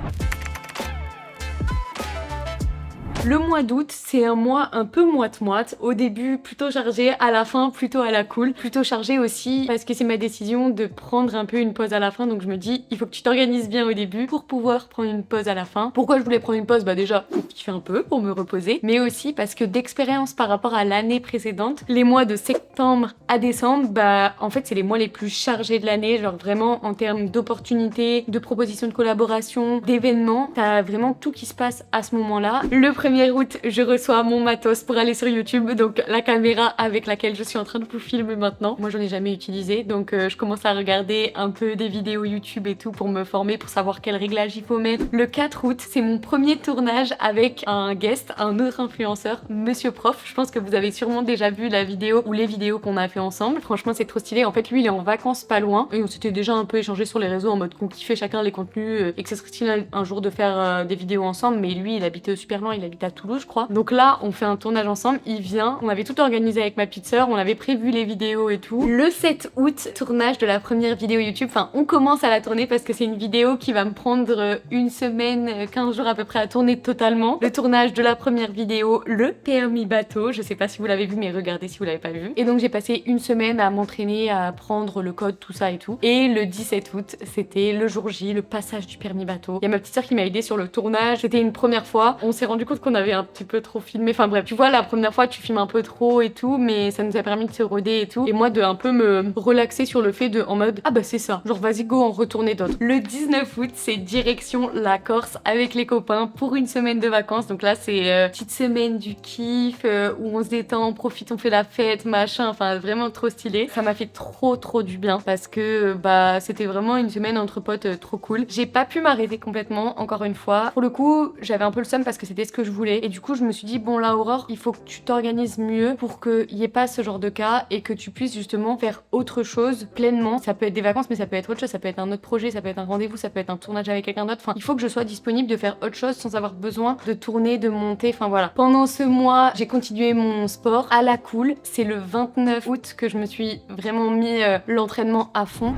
Le mois d'août, c'est un mois un peu moite-moite. Au début, plutôt chargé, à la fin, plutôt à la cool. Plutôt chargé aussi parce que c'est ma décision de prendre un peu une pause à la fin. Donc je me dis, il faut que tu t'organises bien au début pour pouvoir prendre une pause à la fin. Pourquoi je voulais prendre une pause? Bah déjà, pour kiffer un peu, pour me reposer. Mais aussi parce que d'expérience par rapport à l'année précédente, les mois de septembre à décembre, bah en fait, c'est les mois les plus chargés de l'année. Genre vraiment en termes d'opportunités, de propositions de collaboration, d'événements. T'as vraiment tout qui se passe à ce moment-là. Le 1er août, je reçois mon matos pour aller sur YouTube, donc la caméra avec laquelle je suis en train de vous filmer maintenant. Moi, j'en ai jamais utilisé, donc je commence à regarder un peu des vidéos YouTube et tout pour me former, pour savoir quel réglage il faut mettre. Le 4 août, c'est mon premier tournage avec un guest, un autre influenceur, Monsieur Prof. Je pense que vous avez sûrement déjà vu la vidéo ou les vidéos qu'on a fait ensemble. Franchement, c'est trop stylé. En fait, lui, il est en vacances pas loin et on s'était déjà un peu échangé sur les réseaux en mode qu'on kiffait chacun les contenus et que ça serait stylé un jour de faire des vidéos ensemble. Mais lui, il habite super loin, il habite à Toulouse, je crois. Donc là, on fait un tournage ensemble, il vient. On avait tout organisé avec ma petite sœur, on avait prévu les vidéos et tout. Le 7 août, tournage de la première vidéo YouTube. Enfin, on commence à la tourner parce que c'est une vidéo qui va me prendre une semaine, 15 jours à peu près à tourner totalement. Le tournage de la première vidéo, le permis bateau. Je sais pas si vous l'avez vu, mais regardez si vous l'avez pas vu. Et donc j'ai passé une semaine à m'entraîner, à apprendre le code, tout ça et tout. Et le 17 août, c'était le jour J, le passage du permis bateau. Il y a ma petite sœur qui m'a aidé sur le tournage. C'était une première fois. On s'est rendu compte qu'on avait un petit peu trop filmé. Enfin bref, tu vois, la première fois, tu filmes un peu trop et tout, mais ça nous a permis de se roder et tout. Et moi, de un peu me relaxer sur le fait de, en mode, ah bah c'est ça. Genre, vas-y, go, en retourner d'autres. Le 19 août, c'est direction la Corse avec les copains pour une semaine de vacances. Donc là, c'est petite semaine du kiff où on se détend, on profite, on fait la fête, machin. Enfin, vraiment trop stylé. Ça m'a fait trop du bien parce que bah c'était vraiment une semaine entre potes trop cool. J'ai pas pu m'arrêter complètement, encore une fois. Pour le coup, j'avais un peu le seum parce que c'était ce que je voulais. Et du coup, je me suis dit, bon là, Aurore, il faut que tu t'organises mieux pour qu'il n'y ait pas ce genre de cas et que tu puisses justement faire autre chose pleinement. Ça peut être des vacances, mais ça peut être autre chose. Ça peut être un autre projet, ça peut être un rendez-vous, ça peut être un tournage avec quelqu'un d'autre. Enfin, il faut que je sois disponible de faire autre chose sans avoir besoin de tourner, de monter. Enfin voilà. Pendant ce mois, j'ai continué mon sport à la cool. C'est le 29 août que je me suis vraiment mis l'entraînement à fond.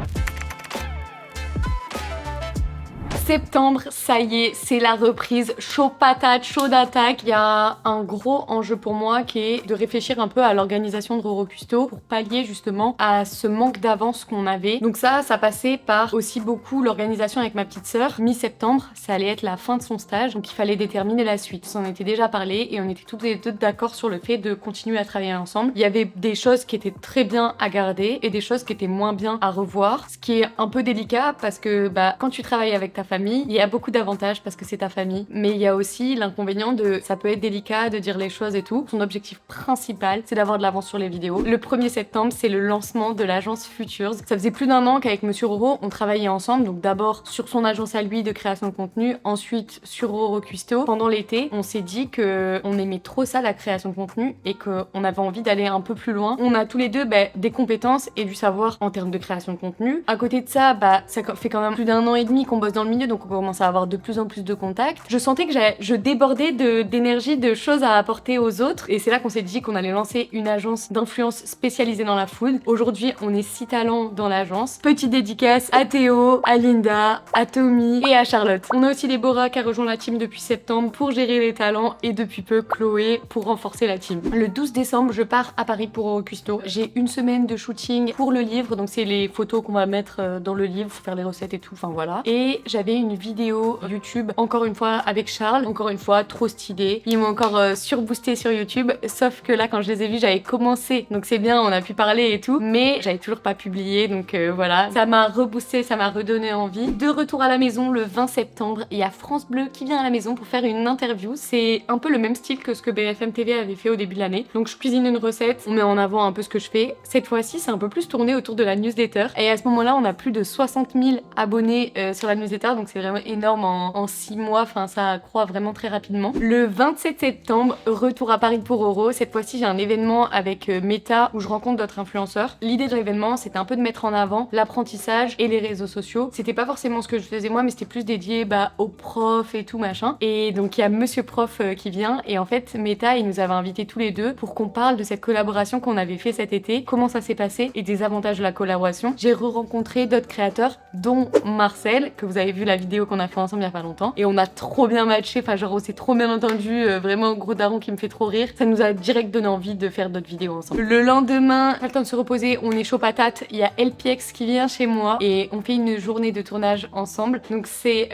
Septembre, ça y est, c'est la reprise, chaud patate, chaud d'attaque. Il y a un gros enjeu pour moi qui est de réfléchir un peu à l'organisation de Roro Custo pour pallier justement à ce manque d'avance qu'on avait. Donc ça passait par aussi beaucoup l'organisation avec ma petite sœur. Mi-septembre, ça allait être la fin de son stage, donc il fallait déterminer la suite. On en était déjà parlé et on était toutes les deux d'accord sur le fait de continuer à travailler ensemble. Il y avait des choses qui étaient très bien à garder et des choses qui étaient moins bien à revoir, ce qui est un peu délicat parce que bah quand tu travailles avec ta famille, famille. Il y a beaucoup d'avantages parce que c'est ta famille, mais il y a aussi l'inconvénient de ça peut être délicat de dire les choses et tout. Son objectif principal, c'est d'avoir de l'avance sur les vidéos. Le 1er septembre, c'est le lancement de l'agence Futures. Ça faisait plus d'1 an qu'avec Monsieur Roro, on travaillait ensemble, donc d'abord sur son agence à lui de création de contenu, ensuite sur Roro Cuisto. Pendant l'été, on s'est dit que on aimait trop ça, la création de contenu, et qu'on avait envie d'aller un peu plus loin. On a tous les deux des compétences et du savoir en termes de création de contenu. À côté de ça, ça fait quand même plus d'1 an et demi qu'on bosse dans le milieu, donc on commence à avoir de plus en plus de contacts. Je sentais que je débordais d'énergie, de choses à apporter aux autres, et c'est là qu'on s'est dit qu'on allait lancer une agence d'influence spécialisée dans la food. Aujourd'hui, on est 6 talents dans l'agence. Petite dédicace à Théo, à Linda, à Tommy et à Charlotte. On a aussi Déborah qui a rejoint la team depuis septembre pour gérer les talents, et depuis peu Chloé pour renforcer la team. Le 12 décembre, je pars à Paris pour Roro Cuisto. J'ai une semaine de shooting pour le livre, donc c'est les photos qu'on va mettre dans le livre, faire les recettes et tout, enfin voilà. Et j'avais une vidéo YouTube, encore une fois avec Charles, encore une fois trop stylé. Ils m'ont encore surboosté sur YouTube, sauf que là quand je les ai vus, j'avais commencé, donc c'est bien, on a pu parler et tout, mais j'avais toujours pas publié, donc voilà. Ça m'a reboosté, ça m'a redonné envie. De retour à la maison le 20 septembre, il y a France Bleu qui vient à la maison pour faire une interview. C'est un peu le même style que ce que BFM TV avait fait au début de l'année. Donc je cuisine une recette, on met en avant un peu ce que je fais. Cette fois-ci, c'est un peu plus tourné autour de la newsletter. Et à ce moment-là, on a plus de 60 000 abonnés sur la newsletter, donc c'est vraiment énorme en 6 mois. Enfin, ça croît vraiment très rapidement. Le 27 septembre, retour à Paris pour Roro. Cette fois-ci, j'ai un événement avec Meta où je rencontre d'autres influenceurs. L'idée de l'événement, c'était un peu de mettre en avant l'apprentissage et les réseaux sociaux. C'était pas forcément ce que je faisais moi, mais c'était plus dédié aux profs et tout machin. Et donc il y a Monsieur Prof qui vient, et en fait Meta, il nous avait invités tous les deux pour qu'on parle de cette collaboration qu'on avait fait cet été, comment ça s'est passé et des avantages de la collaboration. J'ai re-rencontré d'autres créateurs, dont Marcel, que vous avez vu la vidéo qu'on a fait ensemble il y a pas longtemps, et on a trop bien matché, enfin genre on s'est trop bien entendu, vraiment gros daron qui me fait trop rire. Ça nous a direct donné envie de faire d'autres vidéos ensemble. Le lendemain, pas le temps de se reposer, on est chaud patate, il y a LPX qui vient chez moi et on fait une journée de tournage ensemble. Donc c'est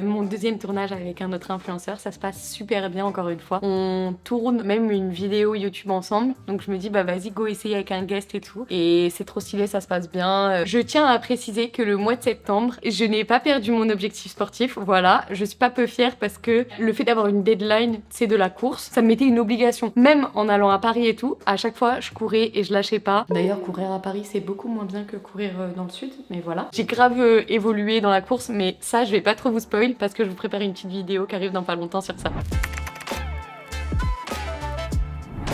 mon deuxième tournage avec un autre influenceur, ça se passe super bien encore une fois. On tourne même une vidéo YouTube ensemble, donc je me dis vas-y go essayer avec un guest et tout, et c'est trop stylé, ça se passe bien. Je tiens à préciser que le mois de septembre, je n'ai pas perdu mon objectif sportif, voilà, je suis pas peu fière parce que le fait d'avoir une deadline, c'est de la course, ça me mettait une obligation, même en allant à Paris et tout, à chaque fois je courais et je lâchais pas. D'ailleurs courir à Paris c'est beaucoup moins bien que courir dans le sud, mais voilà. J'ai grave évolué dans la course, mais ça je vais pas trop vous spoil parce que je vous prépare une petite vidéo qui arrive dans pas longtemps sur ça.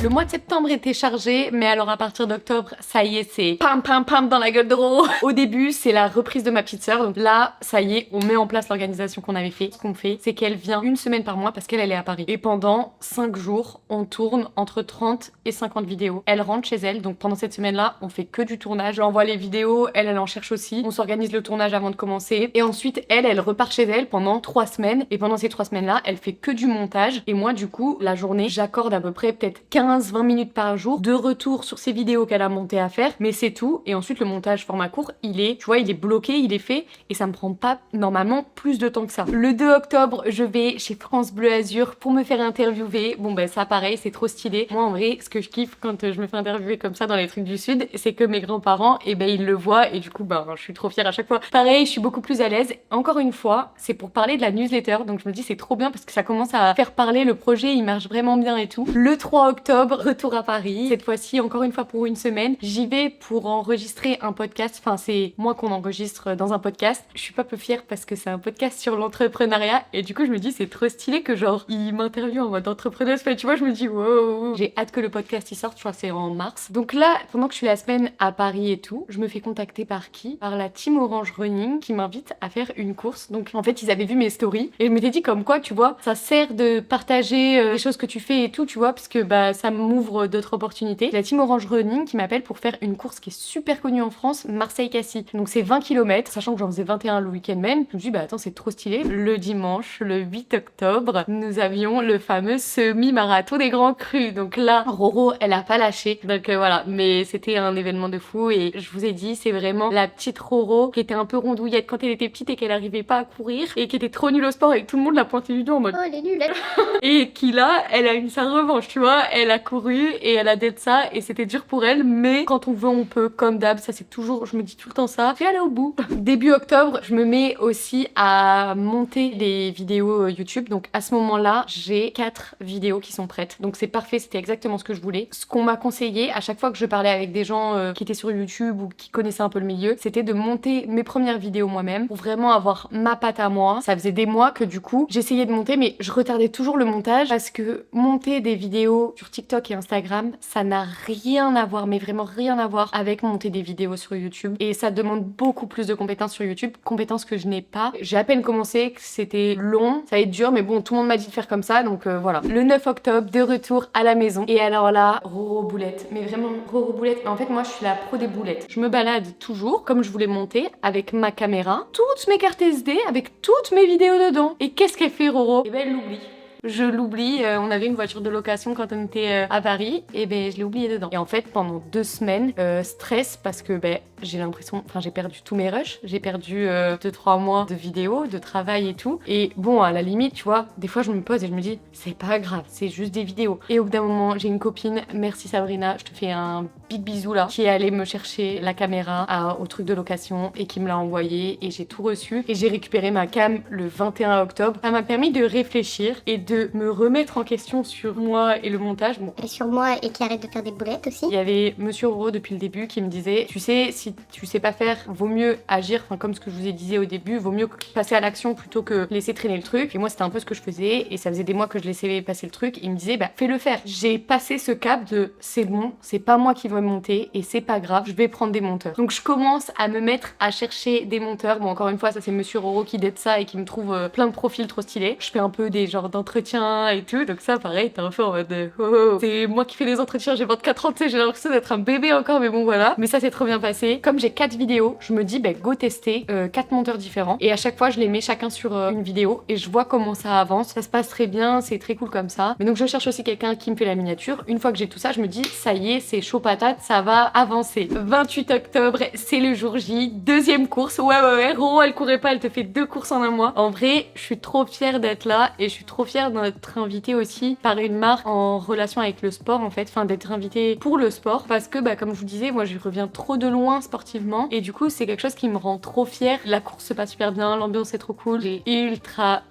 Le mois de septembre était chargé, mais alors à partir d'octobre, ça y est, c'est pam pam pam dans la gueule de Roro. Au début, c'est la reprise de ma petite sœur, donc là, ça y est, on met en place l'organisation qu'on avait fait. Ce qu'on fait, c'est qu'elle vient une semaine par mois parce qu'elle est à Paris. Et pendant 5 jours, on tourne entre 30 et 50 vidéos. Elle rentre chez elle, donc pendant cette semaine-là, on fait que du tournage. J'envoie les vidéos, elle en cherche aussi. On s'organise le tournage avant de commencer. Et ensuite, elle repart chez elle pendant 3 semaines. Et pendant ces 3 semaines-là, elle fait que du montage. Et moi, du coup, la journée, j'accorde à peu près peut-être 15-20 minutes par jour de retour sur ces vidéos qu'elle a montées à faire, mais c'est tout. Et ensuite le montage format court, il est bloqué, il est fait, et ça me prend pas normalement plus de temps que ça. Le 2 octobre, je vais chez France Bleu Azur pour me faire interviewer. Bon ça pareil, c'est trop stylé. Moi en vrai, ce que je kiffe quand je me fais interviewer comme ça dans les trucs du sud, c'est que mes grands-parents, ils le voient, et du coup je suis trop fière à chaque fois. Pareil, je suis beaucoup plus à l'aise. Encore une fois, c'est pour parler de la newsletter, donc je me dis c'est trop bien parce que ça commence à faire parler, le projet il marche vraiment bien et tout. Le 3 octobre, retour à Paris, cette fois-ci encore une fois pour une semaine. J'y vais pour enregistrer un podcast, enfin c'est moi qu'on enregistre dans un podcast. Je suis pas peu fière parce que c'est un podcast sur l'entrepreneuriat, et du coup je me dis c'est trop stylé que genre il m'interviewe en mode entrepreneuse, enfin, tu vois, je me dis wow. J'ai hâte que le podcast il sorte, je crois que c'est en mars. Donc là, pendant que je suis la semaine à Paris et tout, je me fais contacter par qui? Par la team Orange Running qui m'invite à faire une course. Donc en fait ils avaient vu mes stories et je m'étais dit comme quoi, tu vois, ça sert de partager les choses que tu fais et tout, tu vois, parce que ça m'ouvre d'autres opportunités. La team Orange Running qui m'appelle pour faire une course qui est super connue en France, Marseille-Cassis. Donc c'est 20 km, sachant que j'en faisais 21 le week-end même. Je me dis attends, c'est trop stylé. Le dimanche, le 8 octobre, nous avions le fameux semi-marathon des Grands Crus. Donc là, Roro, elle a pas lâché. Donc voilà, mais c'était un événement de fou, et je vous ai dit, c'est vraiment la petite Roro qui était un peu rondouillette quand elle était petite et qu'elle arrivait pas à courir et qui était trop nulle au sport et que tout le monde la pointait du doigt en mode oh elle est nulle elle. Et qui là, elle a eu sa revanche, tu vois, elle a a couru et elle a d'être ça et c'était dur pour elle, mais quand on veut on peut, comme d'hab. Ça c'est toujours, je me dis tout le temps ça, je vais aller au bout. Début octobre, je me mets aussi à monter des vidéos YouTube. Donc à ce moment-là, j'ai 4 vidéos qui sont prêtes. Donc c'est parfait, c'était exactement ce que je voulais. Ce qu'on m'a conseillé à chaque fois que je parlais avec des gens qui étaient sur YouTube ou qui connaissaient un peu le milieu, c'était de monter mes premières vidéos moi-même pour vraiment avoir ma patte à moi. Ça faisait des mois que du coup, j'essayais de monter mais je retardais toujours le montage parce que monter des vidéos sur TikTok et Instagram, ça n'a rien à voir, mais vraiment rien à voir avec monter des vidéos sur YouTube. Et ça demande beaucoup plus de compétences sur YouTube, compétences que je n'ai pas. J'ai à peine commencé, c'était long, ça va être dur, mais bon, tout le monde m'a dit de faire comme ça, donc voilà. Le 9 octobre, de retour à la maison. Et alors là, Roro boulette, mais vraiment Roro boulette. Mais en fait, moi, je suis la pro des boulettes. Je me balade toujours, comme je voulais monter, avec ma caméra, toutes mes cartes SD, avec toutes mes vidéos dedans. Et qu'est-ce qu'elle fait, Roro? Eh ben, elle l'oublie. Je l'oublie, on avait une voiture de location quand on était à Paris, et ben je l'ai oublié dedans. Et en fait, pendant 2 semaines, stress parce que ben j'ai l'impression, enfin j'ai perdu tous mes rushs, j'ai perdu 2-3 mois de vidéos, de travail et tout. Et bon, à la limite, tu vois, des fois je me pose et je me dis, c'est pas grave, c'est juste des vidéos. Et au bout d'un moment, j'ai une copine, merci Sabrina, je te fais un big bisou là, qui est allée me chercher la caméra au truc de location et qui me l'a envoyé et j'ai tout reçu. Et j'ai récupéré ma cam le 21 octobre. Ça m'a permis de réfléchir et de me remettre en question sur moi et le montage. Bon. Et sur moi et qui arrête de faire des boulettes aussi. Il y avait Monsieur Roro depuis le début qui me disait, tu sais, si tu sais pas faire, vaut mieux agir, enfin comme ce que je vous ai dit au début, vaut mieux passer à l'action plutôt que laisser traîner le truc. Et moi c'était un peu ce que je faisais et ça faisait des mois que je laissais passer le truc. Et il me disait, bah fais-le faire. J'ai passé ce cap de c'est bon, c'est pas moi qui vais monter et c'est pas grave, je vais prendre des monteurs. Donc je commence à me mettre à chercher des monteurs. Bon encore une fois, ça c'est Monsieur Roro qui d'aide ça et qui me trouve plein de profils trop stylés. Je fais un peu des genres d'entretiens et tout, donc ça pareil, t'es un peu en mode oh. C'est moi qui fais les entretiens, j'ai 24 ans, tu sais, j'ai l'impression d'être un bébé encore, mais bon voilà. Mais ça c'est trop bien passé. Comme j'ai 4 vidéos, je me dis bah go tester 4 monteurs différents et à chaque fois je les mets chacun sur une vidéo et je vois comment ça avance. Ça se passe très bien, c'est très cool comme ça. Mais donc je cherche aussi quelqu'un qui me fait la miniature. Une fois que j'ai tout ça, je me dis ça y est, c'est chaud patate, ça va avancer. 28 octobre, c'est le jour J, deuxième course. Ouais, Roro elle courait pas, elle te fait 2 courses en un mois. En vrai, je suis trop fière d'être là et je suis trop fière d'être invitée aussi par une marque en relation avec le sport en fait, enfin d'être invitée pour le sport parce que bah comme je vous disais, moi je reviens trop de loin sportivement et du coup c'est quelque chose qui me rend trop fière. La course se passe super bien, l'ambiance est trop cool, j'ai ultra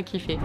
kiffé.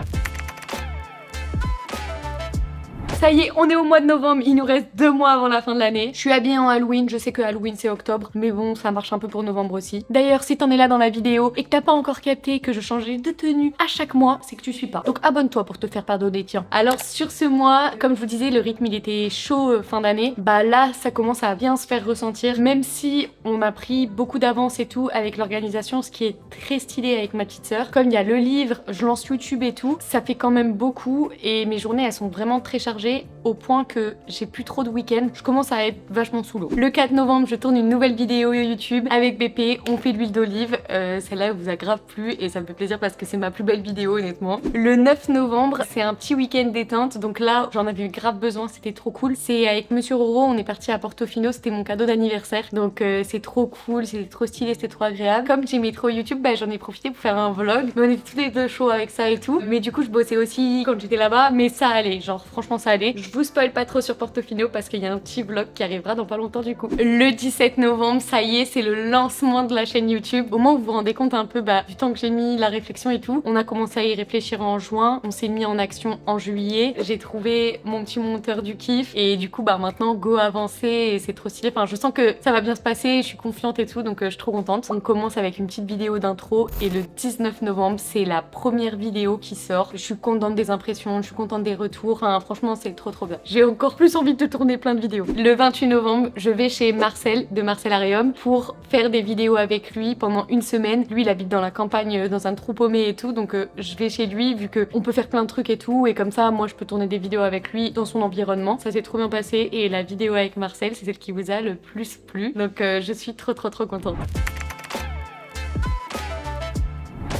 Ça y est, on est au mois de novembre, il nous reste 2 mois avant la fin de l'année. Je suis habillée en Halloween, je sais que Halloween c'est octobre, mais bon, ça marche un peu pour novembre aussi. D'ailleurs, si t'en es là dans la vidéo et que t'as pas encore capté que je changeais de tenue à chaque mois, c'est que tu suis pas. Donc abonne-toi pour te faire pardonner, tiens. Alors sur ce mois, comme je vous disais, le rythme il était chaud fin d'année. Bah là, ça commence à bien se faire ressentir, même si on a pris beaucoup d'avance et tout avec l'organisation, ce qui est très stylé avec ma petite sœur. Comme il y a le livre, je lance YouTube et tout, ça fait quand même beaucoup et mes journées elles sont vraiment très chargées au point que j'ai plus trop de week-end. Je commence à être vachement sous l'eau. Le 4 novembre, je tourne une nouvelle vidéo YouTube avec BP. On fait de l'huile d'olive. Celle-là vous a grave plu et ça me fait plaisir parce que c'est ma plus belle vidéo honnêtement. Le 9 novembre, c'est un petit week-end détente. Donc là, j'en avais eu grave besoin. C'était trop cool. C'est avec Monsieur Roro. On est parti à Portofino. C'était mon cadeau d'anniversaire. Donc c'est trop cool. C'était trop stylé. C'était trop agréable. Comme j'aimais trop YouTube, bah, j'en ai profité pour faire un vlog. Mais on était tous les deux chauds avec ça et tout. Mais du coup, je bossais aussi quand j'étais là-bas. Mais ça allait. Genre franchement, ça allait. Je vous spoil pas trop sur Portofino parce qu'il y a un petit vlog qui arrivera dans pas longtemps du coup. Le 17 novembre, ça y est, c'est le lancement de la chaîne YouTube. Au moins vous vous rendez compte un peu du temps que j'ai mis, la réflexion et tout. On a commencé à y réfléchir en juin, on s'est mis en action en juillet. J'ai trouvé mon petit monteur du kiff et du coup maintenant go avancer et c'est trop stylé. Enfin je sens que ça va bien se passer, je suis confiante et tout donc je suis trop contente. On commence avec une petite vidéo d'intro et le 19 novembre c'est la première vidéo qui sort. Je suis contente des impressions, je suis contente des retours. Enfin franchement c'est trop bien. J'ai encore plus envie de tourner plein de vidéos. Le 28 novembre, je vais chez Marcel de Marcel Areum pour faire des vidéos avec lui pendant une semaine. Lui, il habite dans la campagne, dans un trou paumé et tout, donc je vais chez lui vu qu'on peut faire plein de trucs et tout, et comme ça, moi, je peux tourner des vidéos avec lui dans son environnement. Ça s'est trop bien passé et la vidéo avec Marcel, c'est celle qui vous a le plus plu. Donc je suis trop contente.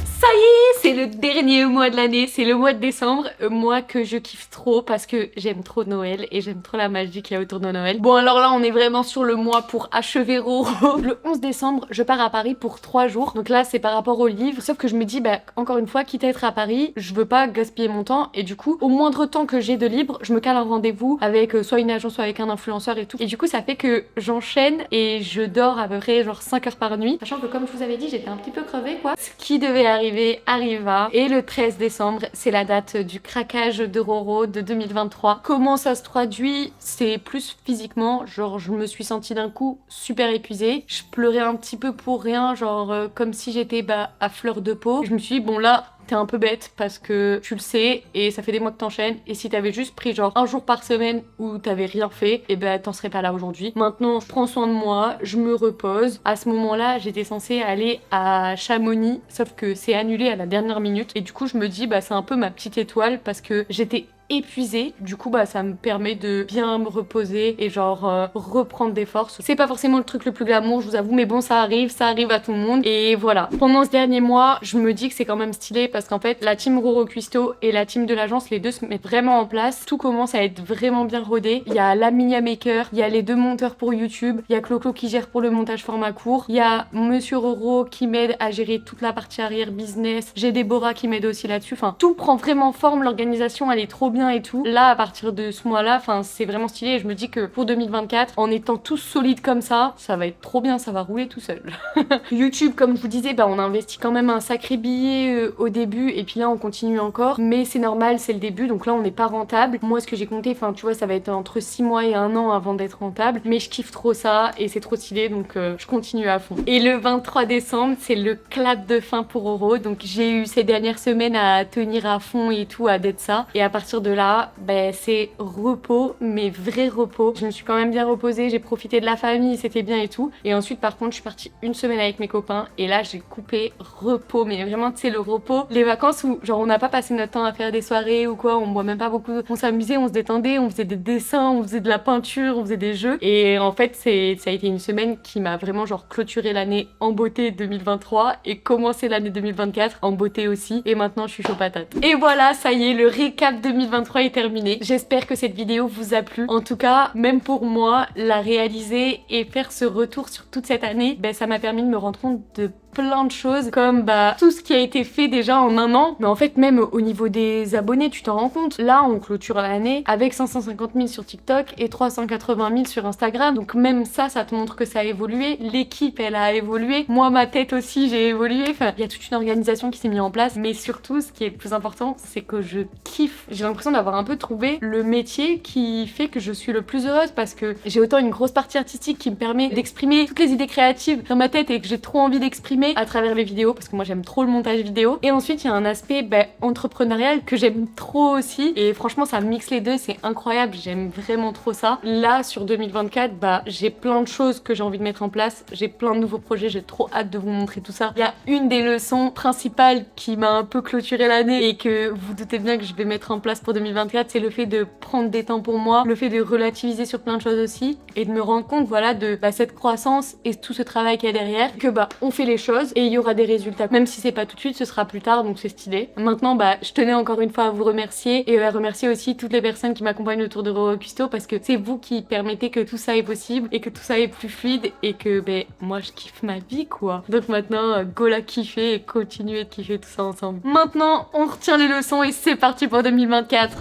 Ça y est, c'est le dernier mois de l'année, c'est le mois de décembre, mois que je kiffe trop parce que j'aime trop Noël et j'aime trop la magie qu'il y a autour de Noël. Bon alors là on est vraiment sur le mois pour achever Roro. Le 11 décembre je pars à Paris pour 3 jours, donc là c'est par rapport au livre, sauf que je me dis bah encore une fois quitte à être à Paris, je veux pas gaspiller mon temps et du coup au moindre temps que j'ai de libre, je me cale un rendez-vous avec soit une agence soit avec un influenceur et tout. Et du coup ça fait que j'enchaîne et je dors à peu près genre 5 heures par nuit, sachant que comme je vous avais dit j'étais un petit peu crevée quoi. Ce qui devait arriver arriva et le 13 décembre c'est la date du craquage de Roro de 2023. Comment ça se traduit? C'est plus physiquement, genre je me suis sentie d'un coup super épuisée, je pleurais un petit peu pour rien, genre comme si j'étais à fleur de peau. Je me suis dit bon là t'es un peu bête parce que tu le sais et ça fait des mois que t'enchaînes et si t'avais juste pris genre un jour par semaine où t'avais rien fait, et ben t'en serais pas là aujourd'hui. Maintenant je prends soin de moi, je me repose. À ce moment-là j'étais censée aller à Chamonix sauf que c'est annulé à la dernière minute et du coup je me dis bah c'est un peu ma petite étoile parce que j'étais épuisée, du coup bah ça me permet de bien me reposer et genre reprendre des forces. C'est pas forcément le truc le plus glamour je vous avoue mais bon ça arrive à tout le monde et voilà. Pendant ce dernier mois je me dis que c'est quand même stylé parce qu'en fait la team Roro Cuisto et la team de l'agence, les deux se mettent vraiment en place, tout commence à être vraiment bien rodé. Il y a la Minia Maker, il y a les deux monteurs pour YouTube, il y a Clo-Clo qui gère pour le montage format court, il y a Monsieur Roro qui m'aide à gérer toute la partie arrière business, j'ai Déborah qui m'aide aussi là-dessus, enfin tout prend vraiment forme, l'organisation elle est trop bien et tout. Là à partir de ce mois là, enfin c'est vraiment stylé et je me dis que pour 2024 en étant tous solides comme ça va être trop bien, ça va rouler tout seul. YouTube comme je vous disais bah on a investi quand même un sacré billet au début et puis là on continue encore mais c'est normal c'est le début donc là on n'est pas rentable. Moi ce que j'ai compté enfin tu vois ça va être entre 6 mois et 1 an avant d'être rentable mais je kiffe trop ça et c'est trop stylé donc je continue à fond. Et le 23 décembre c'est le clap de fin pour Roro donc j'ai eu ces dernières semaines à tenir à fond et tout à d'être ça et à partir de là ben c'est repos mais vrai repos. Je me suis quand même bien reposée, j'ai profité de la famille, c'était bien et tout et ensuite par contre je suis partie une semaine avec mes copains et là j'ai coupé repos mais vraiment tu sais le repos, les vacances où genre on n'a pas passé notre temps à faire des soirées ou quoi, on boit même pas beaucoup, on s'amusait, on se détendait, on faisait des dessins, on faisait de la peinture, on faisait des jeux et en fait ça a été une semaine qui m'a vraiment genre clôturé l'année en beauté 2023 et commencé l'année 2024 en beauté aussi et maintenant je suis chaud patate. Et voilà ça y est le récap 2023 est terminé. J'espère que cette vidéo vous a plu. En tout cas même pour moi la réaliser et faire ce retour sur toute cette année ben ça m'a permis de me rendre compte de plein de choses comme tout ce qui a été fait déjà en 1 an mais en fait même au niveau des abonnés tu t'en rends compte, là on clôture l'année avec 550 000 sur TikTok et 380 000 sur Instagram donc même ça te montre que ça a évolué, l'équipe elle a évolué, moi ma tête aussi j'ai évolué, enfin il y a toute une organisation qui s'est mise en place mais surtout ce qui est le plus important c'est que je kiffe, j'ai l'impression d'avoir un peu trouvé le métier qui fait que je suis le plus heureuse parce que j'ai autant une grosse partie artistique qui me permet d'exprimer toutes les idées créatives dans ma tête et que j'ai trop envie d'exprimer à travers les vidéos parce que moi j'aime trop le montage vidéo et ensuite il y a un aspect entrepreneurial que j'aime trop aussi et franchement ça mixe les deux, c'est incroyable, j'aime vraiment trop ça. Là sur 2024 j'ai plein de choses que j'ai envie de mettre en place, j'ai plein de nouveaux projets, j'ai trop hâte de vous montrer tout ça. Il y a une des leçons principales qui m'a un peu clôturé l'année et que vous doutez bien que je vais mettre en place pour 2024, c'est le fait de prendre des temps pour moi, le fait de relativiser sur plein de choses aussi et de me rendre compte voilà de cette croissance et tout ce travail qu'il y a derrière, que on fait les choses et il y aura des résultats. Même si c'est pas tout de suite, ce sera plus tard, donc c'est stylé. Maintenant, je tenais encore une fois à vous remercier et à remercier aussi toutes les personnes qui m'accompagnent autour de Roro Cuisto parce que c'est vous qui permettez que tout ça est possible et que tout ça est plus fluide et que moi je kiffe ma vie quoi. Donc maintenant, go la kiffer et continuer de kiffer tout ça ensemble. Maintenant, on retient les leçons et c'est parti pour 2024.